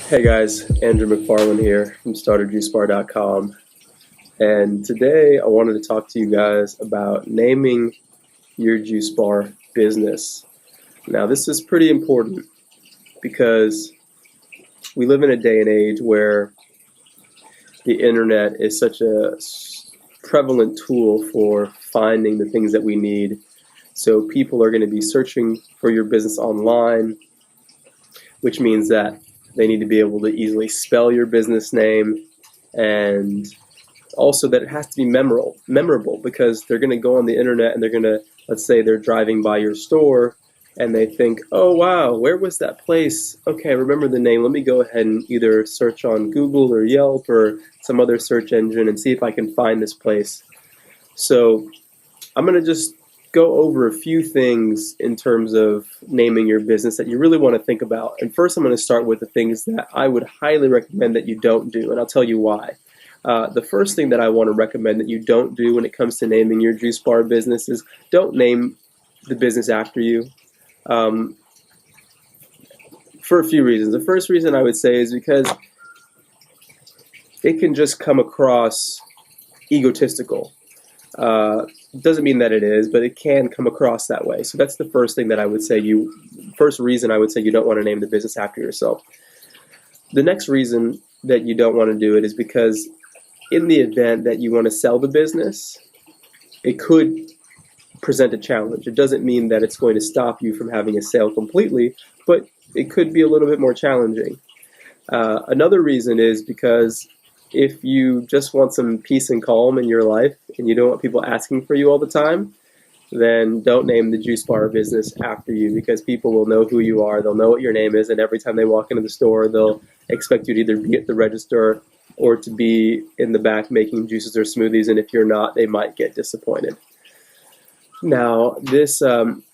Hey guys, Andrew McFarland here from StartAJuiceBar.com, and today I wanted to talk to you guys about naming your juice bar business. Now this is pretty important because we live in a day and age where the internet is such a prevalent tool for finding the things that we need. So people are going to be searching for your business online, which means that they need to be able to easily spell your business name, and also that it has to be memorable because they're going to go on the internet and they're going to, let's say they're driving by your store and they think, oh wow, where was that place? Okay, I remember the name. Let me go ahead and either search on Google or Yelp or some other search engine and see if I can find this place. So I'm going to just go over a few things in terms of naming your business that you really want to think about. And first I'm going to start with the things that I would highly recommend that you don't do, and I'll tell you why. The first thing that I want to recommend that you don't do when it comes to naming your juice bar business is don't name the business after you. For a few reasons. The first reason I would say is because it can just come across egotistical. Doesn't mean that it is, but it can come across that way. So that's the first thing that I would say first reason I would say you don't want to name the business after yourself. The next reason that you don't want to do it is because in the event that you want to sell the business, it could present a challenge. It doesn't mean that it's going to stop you from having a sale completely, but it could be a little bit more challenging. Another reason is because if you just want some peace and calm in your life and you don't want people asking for you all the time, then don't name the juice bar business after you, because people will know who you are, they'll know what your name is, and every time they walk into the store, they'll expect you to either be at the register or to be in the back making juices or smoothies, and if you're not, they might get disappointed. Now, this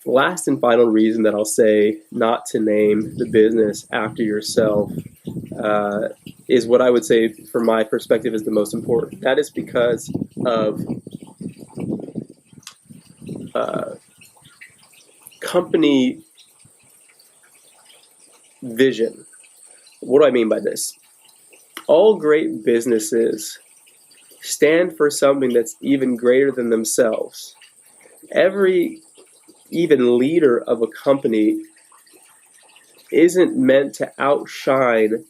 last and final reason that I'll say not to name the business after yourself is what I would say, from my perspective, is the most important. That is because of company vision. What do I mean by this? All great businesses stand for something that's even greater than themselves. Every even leader of a company isn't meant to outshine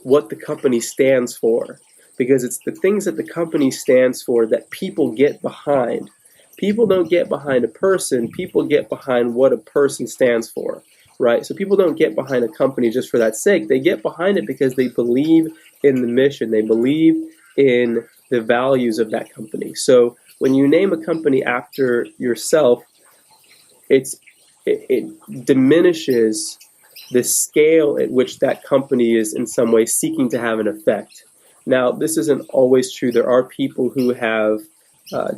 what the company stands for, because it's the things that the company stands for that people get behind. People don't get behind a person, people get behind what a person stands for, right? So people don't get behind a company just for that sake. They get behind it because they believe in the mission, they believe in the values of that company. So when you name a company after yourself, it diminishes the scale at which that company is in some way seeking to have an effect. Now, this isn't always true. There are people who have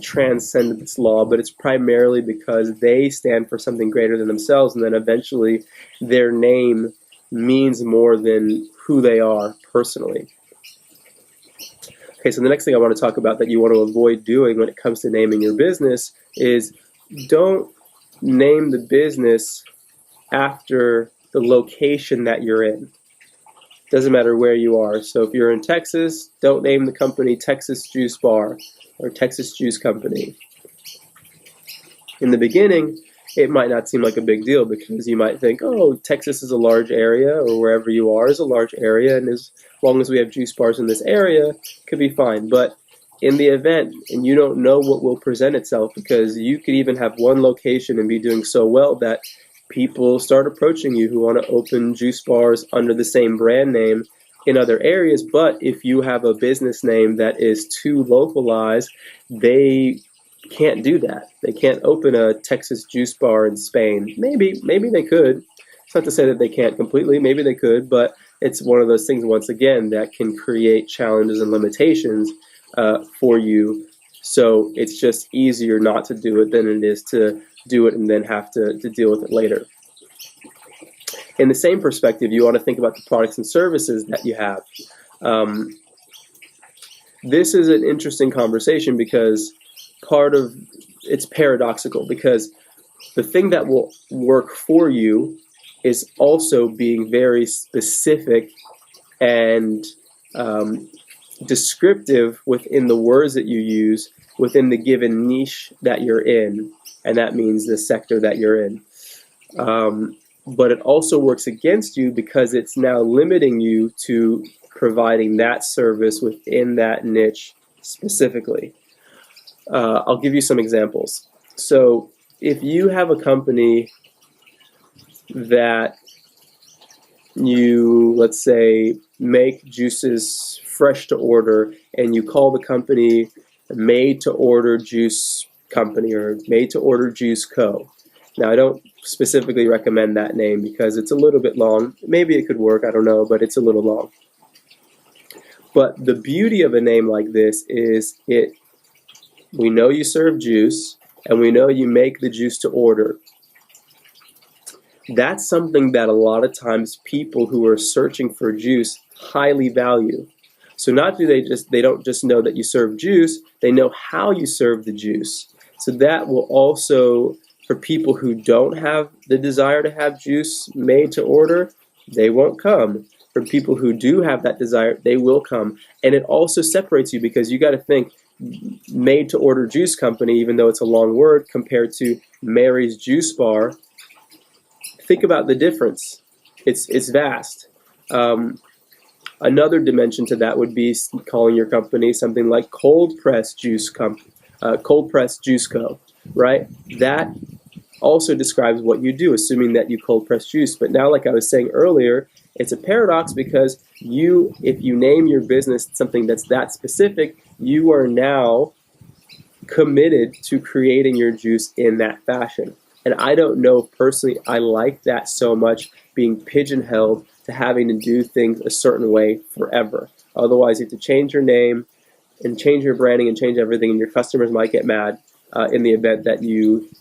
transcended this law, but it's primarily because they stand for something greater than themselves, and then eventually their name means more than who they are personally. Okay, so the next thing I want to talk about that you want to avoid doing when it comes to naming your business is don't name the business after the location that you're in. Doesn't matter where you are. So if you're in Texas, don't name the company Texas Juice Bar or Texas Juice Company. In the beginning, it might not seem like a big deal because you might think, oh, Texas is a large area, or wherever you are is a large area, and as long as we have juice bars in this area, it could be fine. But in the event, and you don't know what will present itself, because you could even have one location and be doing so well that people start approaching you who want to open juice bars under the same brand name in other areas. But if you have a business name that is too localized, they can't do that. They can't open a Texas juice bar in Spain. Maybe they could. It's not to say that they can't completely. Maybe they could, but it's one of those things, once again, that can create challenges and limitations for you. So it's just easier not to do it than it is to do it and then have to deal with it later. In the same perspective, you want to think about the products and services that you have. This is an interesting conversation because it's paradoxical, because the thing that will work for you is also being very specific and descriptive within the words that you use within the given niche that you're in, and that means the sector that you're in. But it also works against you because it's now limiting you to providing that service within that niche specifically. I'll give you some examples. So if you have a company that you, let's say, make juices fresh to order, and you call the company Made to Order Juice Company or Made to Order Juice Co. Now, I don't specifically recommend that name because it's a little bit long. Maybe it could work, I don't know, but it's a little long. But the beauty of a name like this is we know you serve juice, and we know you make the juice to order. That's something that a lot of times people who are searching for juice highly value. So not do they don't just know that you serve juice, they know how you serve the juice. So that will also, for people who don't have the desire to have juice made to order, they won't come. For people who do have that desire, they will come. And it also separates you because you got to think, Made to Order Juice Company, even though it's a long word, compared to Mary's Juice Bar. Think about the difference. It's vast. Another dimension to that would be calling your company something like Cold Press Juice Co., right? That also describes what you do, assuming that you cold press juice. But now, like I was saying earlier, it's a paradox because if you name your business something that's that specific, you are now committed to creating your juice in that fashion. And I don't know if personally I like that so much, being pigeonholed to having to do things a certain way forever. Otherwise, you have to change your name and change your branding and change everything, and your customers might get mad in the event that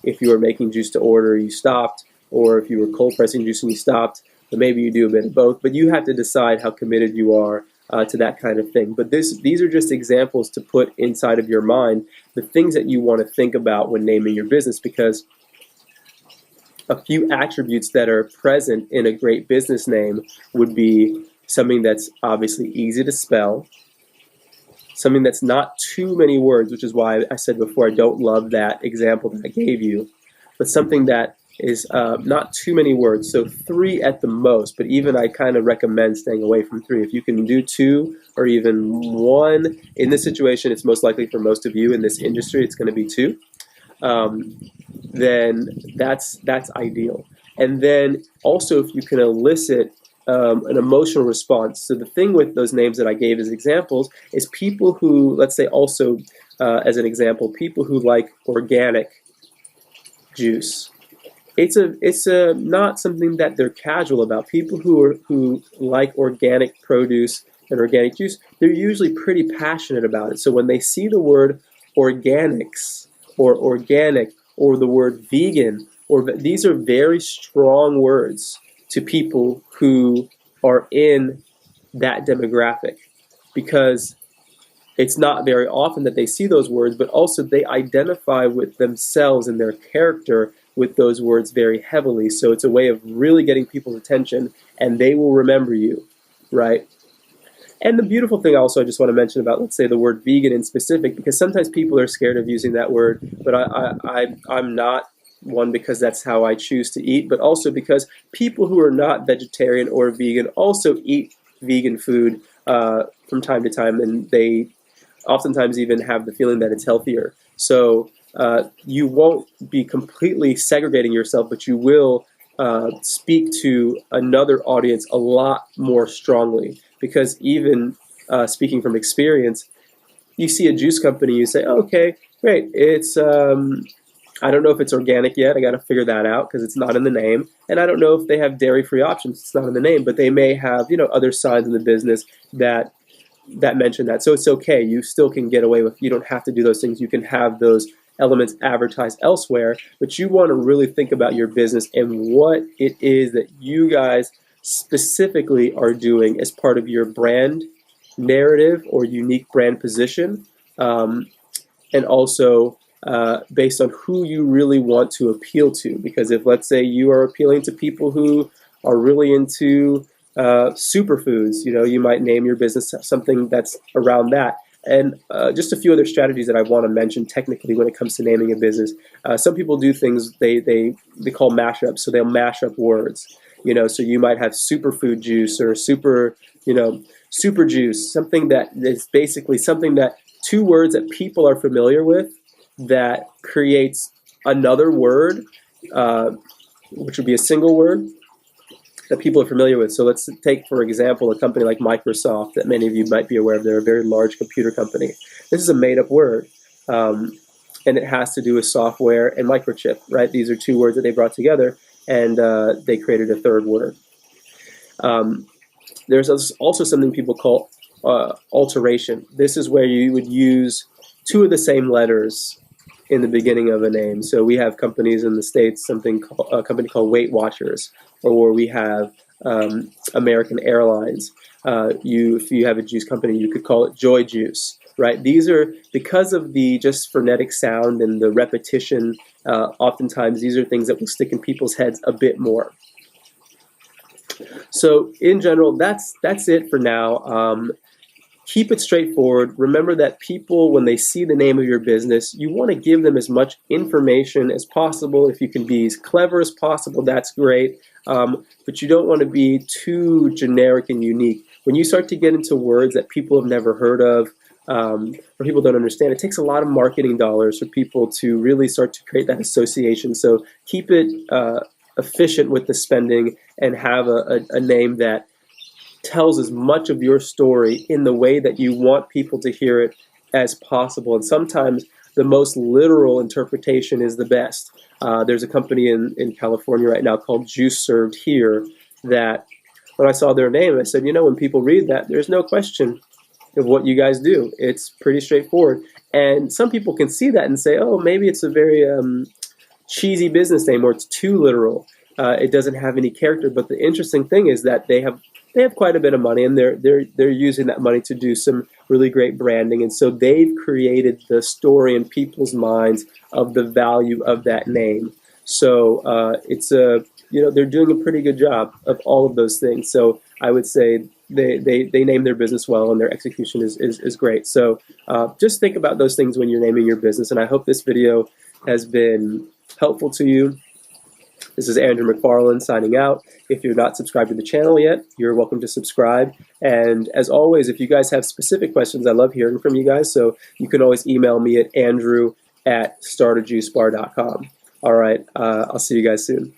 if you were making juice to order, you stopped, or if you were cold pressing juice and you stopped, but maybe you do a bit of both. But you have to decide how committed you are to that kind of thing. But these are just examples to put inside of your mind, the things that you want to think about when naming your business, because a few attributes that are present in a great business name would be something that's obviously easy to spell, something that's not too many words, which is why I said before I don't love that example that I gave you, but something that is not too many words, so 3 at the most, but even I kind of recommend staying away from 3. If you can do 2 or even 1, in this situation, it's most likely for most of you in this industry, it's going to be 2. Then that's ideal. And then also if you can elicit an emotional response. So the thing with those names that I gave as examples is people who, let's say also as an example, people who like organic juice. It's not something that they're casual about. People who like organic produce and organic juice, they're usually pretty passionate about it. So when they see the word organics or organic or the word vegan, these are very strong words to people who are in that demographic, because it's not very often that they see those words, but also they identify with themselves and their character with those words very heavily. So it's a way of really getting people's attention, and they will remember you, right? And the beautiful thing also I just want to mention about, let's say, the word vegan in specific, because sometimes people are scared of using that word, but I'm not one, because that's how I choose to eat, but also because people who are not vegetarian or vegan also eat vegan food from time to time, and they oftentimes even have the feeling that it's healthier. So you won't be completely segregating yourself, but you will speak to another audience a lot more strongly, because even speaking from experience, you see a juice company, you say, oh, okay, great, it's I don't know if it's organic yet. I got to figure that out because it's not in the name. And I don't know if they have dairy-free options. It's not in the name, but they may have, other sides in the business that mention that. So it's okay. You still can get away with, you don't have to do those things. You can have those elements advertised elsewhere, but you want to really think about your business and what it is that you guys specifically are doing as part of your brand narrative or unique brand position, and also based on who you really want to appeal to. Because if, let's say, you are appealing to people who are really into superfoods. You might name your business something that's around that. And just a few other strategies that I want to mention technically when it comes to naming a business. Some people do things they call mashups, so they'll mash up words. So you might have superfood juice or super juice, something that is basically something that two words that people are familiar with that creates another word, which would be a single word that people are familiar with. So let's take, for example, a company like Microsoft that many of you might be aware of. They're a very large computer company. This is a made-up word, and it has to do with software and microchip, right? These are two words that they brought together, and they created a third word. There's also something people call alteration. This is where you would use two of the same letters in the beginning of a name. So we have companies in the States, a company called Weight Watchers, or we have American Airlines. If you have a juice company, you could call it Joy Juice, right? These are, because of the just phonetic sound and the repetition, oftentimes these are things that will stick in people's heads a bit more. So in general, that's it for now. Keep it straightforward. Remember that people, when they see the name of your business, you want to give them as much information as possible. If you can be as clever as possible, that's great. But you don't want to be too generic and unique. When you start to get into words that people have never heard of, or people don't understand, it takes a lot of marketing dollars for people to really start to create that association. So keep it efficient with the spending and have a name that tells as much of your story in the way that you want people to hear it as possible. And sometimes the most literal interpretation is the best. There's a company in California right now called Juice Served Here that when I saw their name, I said, when people read that, there's no question of what you guys do. It's pretty straightforward. And some people can see that and say, oh, maybe it's a very cheesy business name, or it's too literal. It doesn't have any character. But the interesting thing is that they have quite a bit of money, and they're using that money to do some really great branding, and so they've created the story in people's minds of the value of that name. So they're doing a pretty good job of all of those things. So I would say they name their business well, and their execution is great. So just think about those things when you're naming your business, and I hope this video has been helpful to you. This is Andrew McFarland signing out. If you're not subscribed to the channel yet, you're welcome to subscribe. And as always, if you guys have specific questions, I love hearing from you guys. So you can always email me at andrew@StartAJuiceBar.com. All right, I'll see you guys soon.